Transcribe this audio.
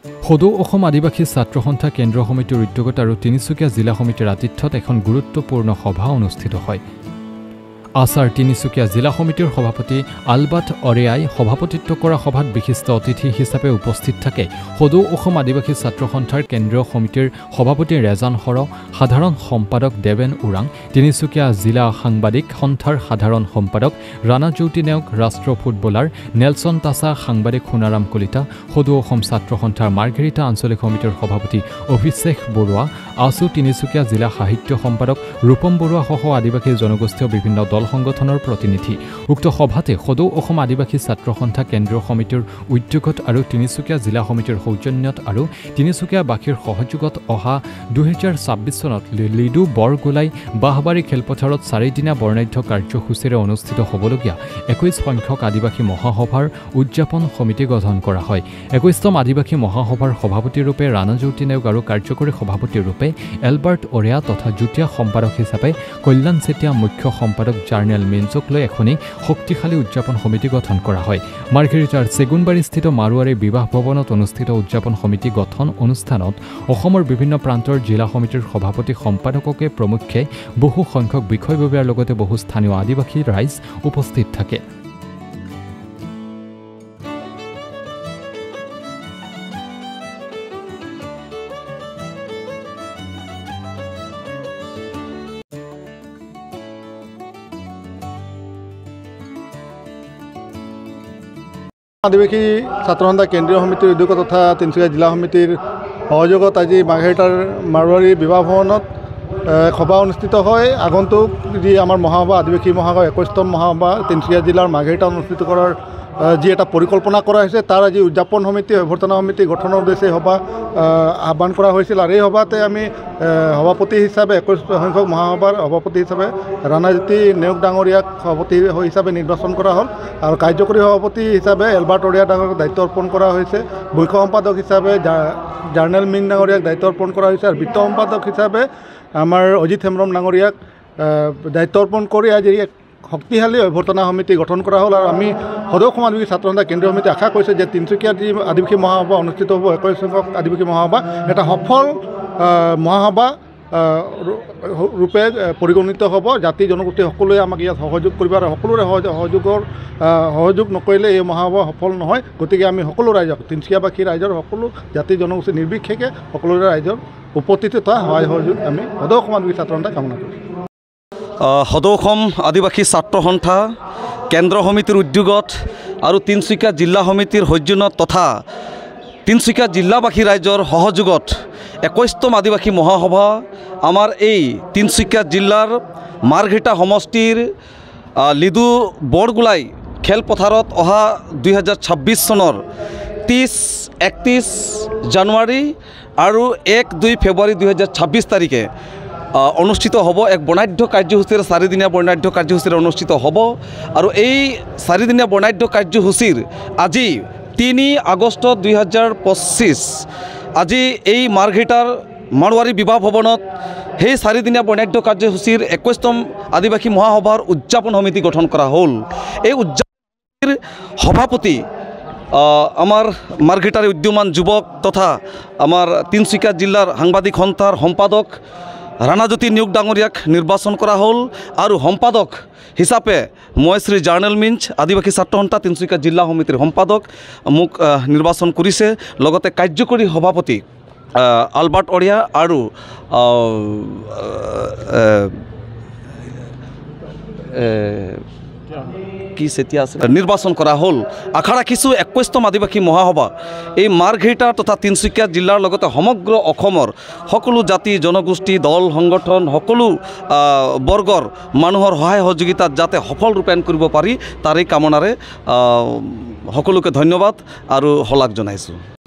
সদৌ অসম আদিবাসী ছাত্ৰ সন্থা কেন্দ্ৰীয় সমিতিৰ উদ্যোগত আৰু তিনিচুকীয়া জিলা সমিতিৰ আতিথ্যত এখন গুৰুত্বপূৰ্ণ সভা অনুষ্ঠিত হয়। আছাৰ তিনিচুকীয়া জিলা সমিতিৰ সভাপতি আলবাৰ্ট অৰেয়াই সভাপতিত্ব কৰা সভাত বিশিষ্ট অতিথি হিচাপে উপস্থিত থাকে সদৌ অসম আদিবাসী ছাত্ৰ সন্থাৰ কেন্দ্ৰীয় সমিতিৰ সভাপতি ৰেজান হৰ, সাধাৰণ সম্পাদক দেৱেন ওৰাং, তিনিচুকীয়া জিলা সাংবাদিক সন্থাৰ সাধাৰণ সম্পাদক ৰাণা জ্যোতি নেওগ, ৰাষ্ট্ৰীয় ফুটবলাৰ নেলছন তাছা, সাংবাদিক সোণাৰাম কলিতা, সদৌ অসম ছাত্ৰ সন্থাৰ মাৰ্ঘেৰিটা আঞ্চলিক সমিতিৰ সভাপতি অভিষেক বৰুৱা, আছু তিনিচুকীয়া জিলা সাহিত্য সম্পাদক ৰূপম বৰুৱা সহ আদিবাসী জনগোষ্ঠীয় বিভিন্ন দল সংগঠনৰ প্ৰতিনিধি। উক্ত সভাতে সদৌ অসম আদিবাসী ছাত্ৰ সন্থা কেন্দ্ৰীয় সমিতিৰ উদ্যোগত আৰু তিনিচুকীয়া জিলা সমিতিৰ সৌজন্যত আৰু তিনিচুকীয়াবাসীৰ সহযোগত অহা 2026 চনত লিডু বৰগোলাই বাহবাৰী খেলপথাৰত 4 দিনীয়া বৰ্ণাঢ্য কাৰ্যসূচীৰে অনুষ্ঠিত হ'বলগীয়া 21 সংখ্যক আদিবাসী মহাসভাৰ উদযাপন সমিতি গঠন কৰা হয়। 21তম আদিবাসী মহাসভাৰ সভাপতিৰূপে ৰাণা জ্যোতি নেওগ আৰু কাৰ্যকৰী সভাপতিৰূপে এলবাৰ্ট অৰেয়া তথা যুটীয়া সম্পাদক হিচাপে কল্যাণ চেতিয়া, মুখ্য সম্পাদক জাৰ্নেল মিঞ্চক লৈ এখনি শক্তিশালী উদযাপন সমিতি গঠন কৰা হয়। মাৰ্ঘেৰিটাৰ চেগুনবাৰীস্থিত মাৰোৱাৰী বিবাহ ভৱনত অনুষ্ঠিত উদযাপন সমিতি গঠন অনুষ্ঠানত অসমৰ বিভিন্ন প্ৰান্তৰ জিলা সমিতিৰ সভাপতি সম্পাদককে প্ৰমুখ্যে বহু সংখ্যক বিষয়ববীয়াৰ লগতে বহু স্থানীয় আদিবাসী ৰাইজ উপস্থিত থাকে। আদিবাসী ছাত্ৰ সন্থা কেন্দ্ৰীয় সমিতিৰ উদ্যোগ তথা তিনিচুকীয়া জিলা সমিতিৰ সহযোগত আজি মাৰ্ঘেৰিটাৰ মাৰোৱাৰী বিবাহ ভৱনত সভা অনুষ্ঠিত হয়। আগন্তুক যি আমাৰ মহাসভা আদিবাসী মহাসভা 21তম মহাসভা তিনিচুকীয়া জিলাৰ মাৰ্ঘেৰিটা অনুষ্ঠিত কৰাৰ যি এটা পৰিকল্পনা কৰা হৈছে তাৰ আজি উদযাপন সমিতি অভ্যৰ্থনা সমিতি গঠনৰ উদ্দেশ্যে সভা আহ্বান কৰা হৈছিল। আৰু এই সভাতে আমি সভাপতি হিচাপে 21 সংখ্যক মহাসভাৰ সভাপতি হিচাপে ৰাণা জ্যোতি নেওগ ডাঙৰীয়াক সভাপতি হিচাপে নিৰ্বাচন কৰা হ'ল আৰু কাৰ্যকৰী সভাপতি হিচাপে এলবাৰ্ট অৰেয়া ডাঙৰীয়াক দায়িত্ব অৰ্পণ কৰা হৈছে। মুখ্য সম্পাদক হিচাপে জাৰ্নেল মিন ডাঙৰীয়াক দায়িত্ব অৰ্পণ কৰা হৈছে আৰু বিত্ত সম্পাদক হিচাপে আমাৰ অজিত হেমব্ৰম ডাঙৰীয়াক দায়িত্ব অৰ্পণ কৰি আজি শক্তিশালী অভ্যৰ্থনা সমিতি গঠন কৰা হ'ল। আৰু আমি সদৌ অসম আদিবাসী ছাত্ৰ সন্থা কেন্দ্ৰীয় সমিতি আশা কৰিছে যে তিনিচুকীয়াত যি আদিবাসী মহাসভা অনুষ্ঠিত হ'ব 21 সংখ্যক আদিবাসী মহাসভা এটা সফল মহাসভা ৰূপে পৰিগণিত হ'ব। জাতি জনগোষ্ঠী সকলোৱে আমাক ইয়াত সহযোগ কৰিব আৰু সকলোৰে সহযোগ নকৰিলে এই মহাসভা সফল নহয়। গতিকে আমি সকলো ৰাইজক তিনিচুকীয়াবাসী ৰাইজৰ সকলো জাতি জনগোষ্ঠী নিৰ্বিশেষে সকলোৰে ৰাইজৰ উপস্থিততা সহায় সহযোগ আমি সদৌ অসম আদিবাসী ছাত্ৰ সন্থাই কামনা কৰিছোঁ। সদৌ অসম আদিবাসী ছাত্ৰ সন্থা কেন্দ্ৰ সমিতিৰ উদ্যোগত আৰু তিনিচুকীয়া জিলা সমিতিৰ সৌজন্যত তথা তিনিচুকীয়া জিলাবাসী ৰাইজৰ সহযোগত 21তম আদিবাসী মহাসভা আমাৰ এই তিনিচুকীয়া জিলাৰ মাৰ্ঘেৰিটা সমষ্টিৰ লিডু বৰগোলাই খেলপথাৰত অহা 2026 চনৰ 30-31 জানুৱাৰী আৰু 1-2 ফেব্ৰুৱাৰী 2026 তাৰিখে অনুষ্ঠিত হ'ব। এক বৰ্ণাঢ্য কাৰ্যসূচীৰে 4 দিনীয়া বৰ্ণাঢ্য কাৰ্যসূচীৰে অনুষ্ঠিত হ'ব। আৰু এই 4 দিনীয়া বৰ্ণাঢ্য কাৰ্যসূচীৰ আজি 3 আগষ্ট 2025 আজি এই মাৰ্ঘেৰিটাৰ মাৰোৱাৰী বিবাহ ভৱনত সেই 4 দিনীয়া বৰ্ণাঢ্য কাৰ্যসূচীৰ 21তম আদিবাসী মহাসভাৰ উদযাপন সমিতি গঠন কৰা হ'ল। এই উদযাপন সভাপতি আমাৰ মাৰ্ঘেৰিটাৰ উদ্যমান যুৱক তথা আমাৰ তিনিচুকীয়া জিলাৰ সাংবাদিক সন্থাৰ সম্পাদক ৰাণা জ্যোতি নেওগ ডাঙৰীয়াক নিৰ্বাচন কৰা হ'ল আৰু সম্পাদক হিচাপে মই শ্ৰী জাৰ্নেল মিঞ্চ আদিবাসী ছাত্ৰ সন্থা তিনিচুকীয়া জিলা সমিতিৰ সম্পাদক মোক নিৰ্বাচন কৰিছে। লগতে কাৰ্যকৰী সভাপতি আলবাৰ্ট অৰেয়া আৰু নিৰ্বাচন কৰা হ'ল। আশা ৰাখিছোঁ 21তম আদিবাসী মহাসভা এই মাৰ্ঘেৰিটা তথা তিনিচুকীয়া জিলাৰ লগতে সমগ্ৰ অসমৰ সকলো জাতি জনগোষ্ঠী দল সংগঠন সকলো বৰ্গৰ মানুহৰ সহায় সহযোগিতাত যাতে সফল ৰূপায়ণ কৰিব পাৰি তাৰেই কামনাৰে সকলোকে ধন্যবাদ আৰু শলাগ জনাইছোঁ।